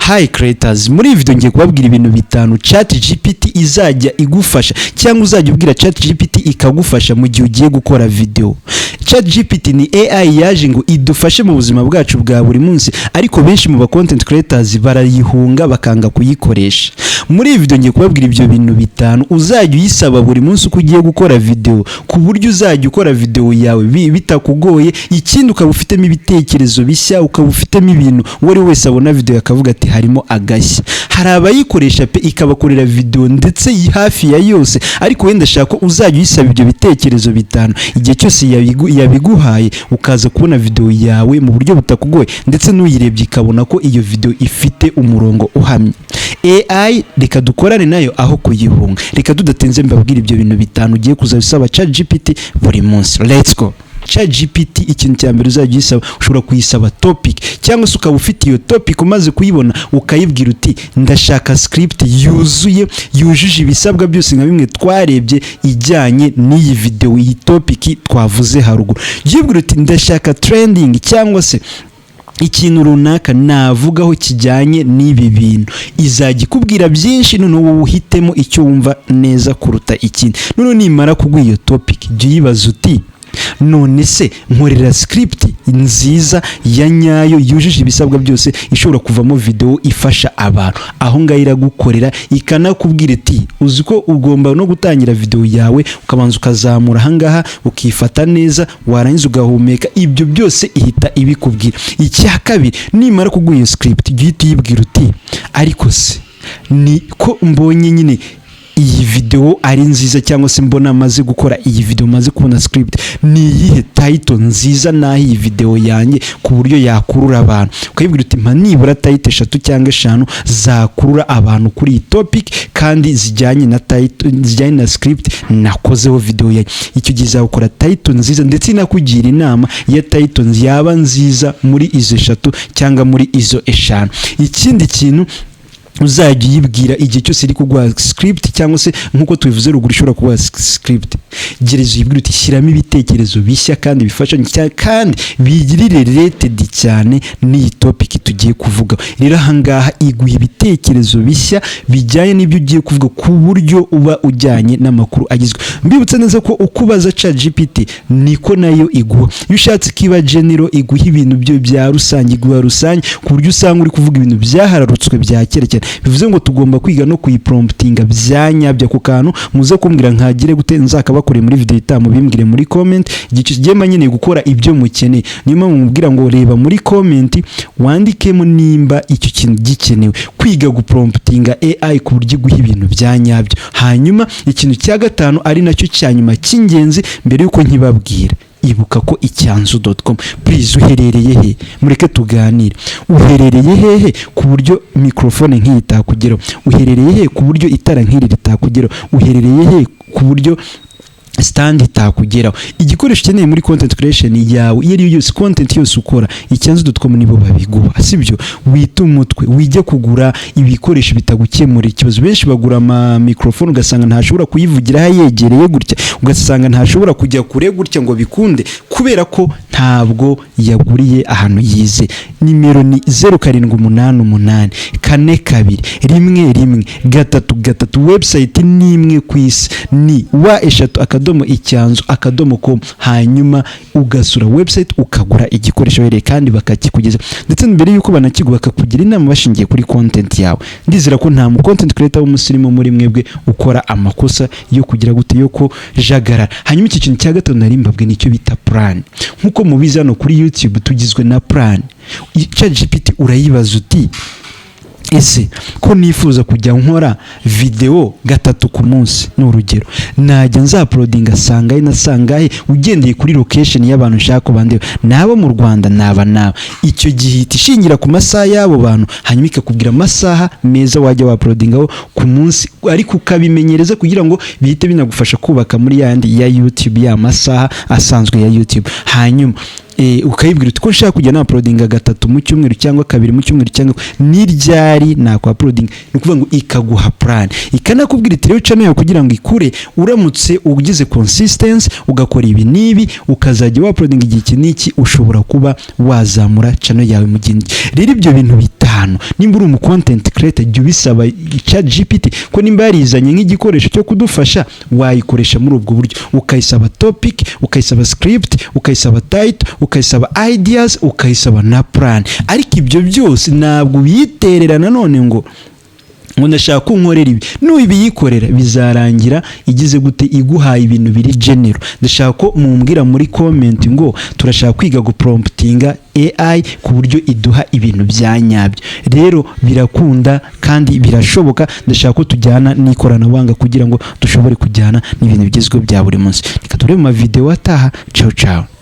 Hi creators, muri iyi video ngiye kubabwira ibintu bitanu ChatGPT izajya igufasha cyangwa uzajya ubwira ChatGPT ikagufasha mu gihe ugiye gukora video. ChatGPT ni AI yaje ngo idufashe mu buzima bwacu bwa buri munsi, ariko benshi mu ba content creators barayihunga bakanga kuyikoresha. Muri iyi video ngiye kubabwira ibyo bintu bitanu uzajya uyisaba buri munsi uko ugiye gukora video, ku buryo uzajya ukora video yawe bitakugoye, ikindi ukaba ufitemo ibitekerezo bishya, ukaba ufitemo ibintu wari wese abona video akavuga ati harimo agashya. Hari abayikoresha pe ikabakorera video ndetse hafi ya yose, ariko wenda shaka uzajya uyisaba ibyo bitekerezo bitanu, igihe cyose yabiguhaye ukaza kubona video yawe mu buryo butakugoye, ndetse n'uyirebye ikabona ko iyo video ifite umurongo uhamye. AI reka dukorane nayo aho kuyihunga. Reka tudatenze mbabwira ibyo bintu bitanu ugiye kuzabisaba ChatGPT buri munsi. Let's go. ChatGPT ikintu cya mbere uzajya uyisaba, ushobora kuyisaba topic cyangwa se ukaba ufite iyo topic umaze kuyibona ukayibwira uti ndashaka script yuzuye yujuje ibisabwa byose nka bimwe twarebye ijyanye n'iyi video, iyi topic twavuze haruguru. Yibwira uti ndashaka trending cyangwa se ikintu runaka navugaho kijyanye n'ibi bintu. Izajya ikubwira byinshi, none wowe uhitemo icyo wumva neza kuruta ikindi. None nimara kuguha iyo topic jya uyibaza uti none se nkorera script nziza ya nyayo yujuje ibisabwa byose ishobora kuvamo video ifasha abantu. Aho ngaho iragukorera ikanakubwira iti uzi ko ugomba no gutangira video yawe ukabanza ukazamura ahangaha ukifata neza, warangiza ugahumeka. Ibyo byose ihita ibikubwira. Icya kabiri, nimara kuguha iyo script jya uyibwira uti ariko se ni ko mbonye nyine iyi video ari nziza, cyangwa se mbona maze gukora iyi video maze kubona script, ni iyihe title nziza naho iyi video yanjye ku buryo yakurura abantu. Ukayibwira uti mpa nibura title 3 cyangwa 5 zakurura abantu kuri iyi topic kandi zijyanye na title, zijyanye na script nakozeho video yanjye. Icyo gihe uzakora title nziza ndetse inakugira inama ya title yaba nziza muri izo 3 cyangwa muri izo 5. Ikindi kintu uzajya uyibwira igihe cyose iri kuguha script cyangwa se nkuko tubivuze ruguru ishobora kuguha script, gereza uyibwira uti shyiramo ibitekerezo bishya kandi bifasha kandi bigirire related cyane n'iyi topic tugiye kuvuga. Rero ahangaha iguha ibitekerezo bishya bijyanye n'ibyo ugiye kuvuga ku buryo uba ujyanye n'amakuru agizwe. Mbibutse neza ko ukubaza ChatGPT niko nayo iguha. Iyo ushatse kiba general iguha ibintu byo bya rusange, iguha rusange ku buryo usanga uri kuvuga ibintu byahararutswe bya kera cyane. Bivuze ngo tugomba kwiga no kuyipromptinga byanyabya ku kantu. Muze kumbwira nkagire gute nzakabakore muri video itamu, bimbwire muri comment. Igice kigema nyine gukora ibyo mukeneye, niyo mpamvu mubwira ngo reba muri comment wandikemo nimba icyo kintu gikenewe. Kwiga gupromptinga AI ku buryo guha ibintu byanyabyo. Hanyuma ikintu cya gatanu ari nacyo cyanyuma cy'ingenzi mbere yuko nkibabwira, ibuka ko icyanzu.com. Please uherereye he? Mureke tuganire. Uherereye hehe ku buryo microphone nk'iyi itakugeraho? Uherereye he ku buryo itara nk'iri ritakugeraho? Uherereye he ku buryo stand itakugeraho? Igikoresho ukeneye muri content creation yawe iyo ari yose, content yose ukora, icyanzu.com nibo babiguha. Sibyo wita umutwe wijye kugura ibikoresho bitagukemura ikibazo. Benshi bagura ama microphone ugasanga ntashobora kuyivugira yegereye gutya, ugasanga ntashobora kujya kure gutya ngo bikunde kubera ko ntabwo yaguriye ahantu yize. Nimero ni 0788 42 11 33. Website ni imwe kwisi, ni wa3icyanzu.com. hanyuma ugasura website ukagura igikoresho wereye kandi bakakikugeza, ndetse mbere yuko banakiguha bakakugira inama bashingiye kuri content yawe. Ndizera ko nta mu content creator w'umusirimu muri mwebwe ukora amakosa yo kugira gute yo ko jagara. Hanyuma iki kintu cya gatatu nari mbabwe nicyo bita plan. Nkuko mubizi hano kuri YouTube tugizwe na plan. ChatGPT urayibaza uti ese ko nifuza kujya nkora video 3 ku munsi, n'urugero najya nzaploadinga sangahe na sangahe ugendeye kuri location y'abantu nshaka bande nabo mu Rwanda naba. Icyo gihe itishingira ku masaha y'abo bantu, hanyuma ikakubwira amasaha meza wajya waploadingaho ku munsi, ariko ukabimenyereza kugira ngo bihite binagufasha kubaka muri yandi ya YouTube ya masaha asanzwe ya YouTube. Hanyuma ukayibwira uti ko nshaka kujya na uploadinga 3 mu cyumweru cyangwa 2 mu cyumweru cyangwa niryari nakwa uploading, ni kuvuga ngo ikaguha plan, ikanakubwira iti rero channel kugira ngo ikure uramutse ugize consistency ugakora ibi nibi ukazajya wa uploading igihe kiniki ushobora kuba wazamura channel yawe mu gihe. Rero ibyo bintu bita ahantu. Nimba uri umu content creator jya ubisaba ChatGPT ko nimba yarizanye nk'igikoresho cyo kudufasha wayikoresha muri ubwo buryo, ukayisaba topic, ukayisaba script, ukayisaba title, ukayisaba ideas, ukayisaba na plan. Ariko ibyo byose ntabwo biyiterera nanone ngo ndashaka ko nkorera ibi. Nubiyikorera bizarangira igize gute iguhaye ibintu biri general. Ndashaka ko mumbwira muri comment ngo turashaka kwiga gupromptinga AI ku buryo iduha ibintu bya nyabyo. Rero birakunda kandi birashoboka. Ndashaka ko tujyana n'ikoranabuhanga kugira ngo dushobore kujyana n'ibintu bigezweho bya buri munsi. Reka turebe mu video ataha. Ciao ciao.